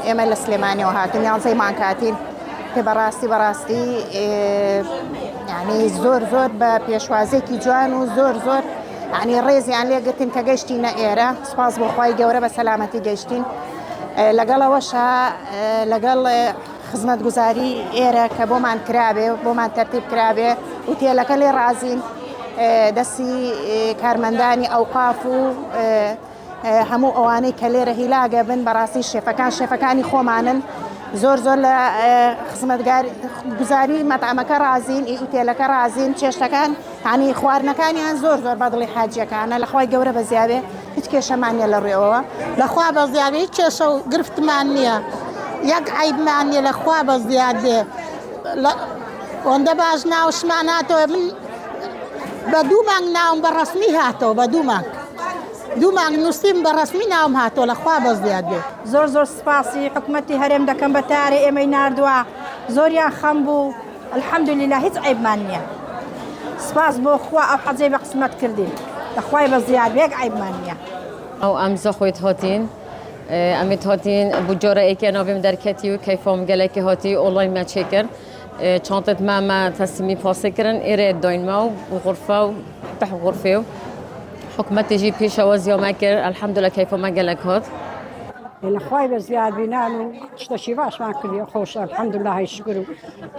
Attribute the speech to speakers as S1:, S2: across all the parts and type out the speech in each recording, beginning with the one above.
S1: ئێمە لە سلێمانیەوە هاتین یانزەیمان کاتین پێ بەڕاستی یعنی زۆر بە پێشوازێکی جوان و زۆر یعنی ڕێزیان لێگرتین کە گەشتینە ئێرە سپاس بۆ خوای گەورە بە سەلامەتی گەشتین لەگەڵەوەشە لەگەڵ خزمەتگوزاری ئێرە کە بۆمان کرابێ بۆمان تەرتیب کرابێ ئوتێلەکە لێ ڕازین دەستی کارمەندانی ئەوقاف و هەموو ئەوانەی کە لێرە هیلاگە بن بەڕاستی شێفەکانی خۆمانن زۆر لە خزمەتگوزاری مەتعەمەکە ڕازین ئوتێلەکە ڕازین چێشتەکان هەنی خواردنەکانیان زۆر بەدڵی حاجیەکانە لەخوای گەورە بە زیابێ هیچ کێشەمانیە لە ڕێەوە
S2: لەخوا بە زیابێ هیچ کێشە و گرفتمان نییە یەک عیبمان نیە لەخوا بە زیاد بێ ئەوەندە باش ناوشمان هاتەوە من بە دوو مانگ ناوم بە ڕەسمی هاتەوە بە دوو مانگ نووسیم بە ڕەسمی ناوم هاتەوە لەخوا بە زیاد بێ
S3: زۆر سپاسی حکوومەتی هەرێم دەکەم بە تارێ ئێمەی ناردووە زۆریان خەم بوو الحەمدولیلا هیچ عیبمان نییە سپاس بۆ خوا ئەو حەزەی بە قسمەت کردین لەخوای بە زیاد بێ عیبمان نییە
S4: ئەو ئەمزە خۆیت هاتین ئەمێت هاتین بۆ جۆرەیەکە ناوێم دەرکەتی و کەیفۆم گەلێکی هاتی ئۆنلاین مەچێ کرد چانتت مامە تەسلیمی پاسێکردن ئێرە داینما و غورفە و تەح غورفێ و حکوومەتیژی پێشەوە زیامە کرد الحەمدولیلا کەیفۆمە گەلێک هات
S3: لەخوای بە زیاد بینان و شتەشی باشمان کردی خۆش الحەمدولیلا هەی شکر و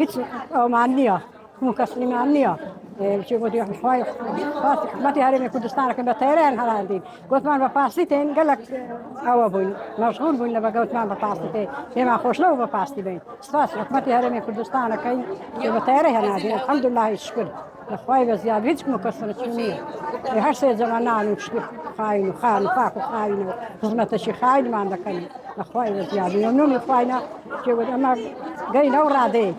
S3: هیچ ئەومان نییە هەموو کەسلیمان نییە حکوومەتی هەرێمی کوردستانەکە بە تەیران هەڵاندین گوتمان بە پاستی تین گەلک ئەوە بووین مەشغول بووین لە بەگەوتمان بە پاستی تێ پێمان خۆشنەوە بە پاستی بین سپاس حکوومەتی هەرێمی کوردستانەکەی بە تەیرە هەنادین الحەمدولیلا هەی شکر لەخوای بە زیاد هیچ کەسەرچوو نییە هەر سێ جەمەنان و شتی خاین و خان و پاک و خاینەوە خزمەتەشی خاینمان دەکەن لەخوای بە زیاد مەمنوون خوایە ئەمە گەینە و ڕادەیە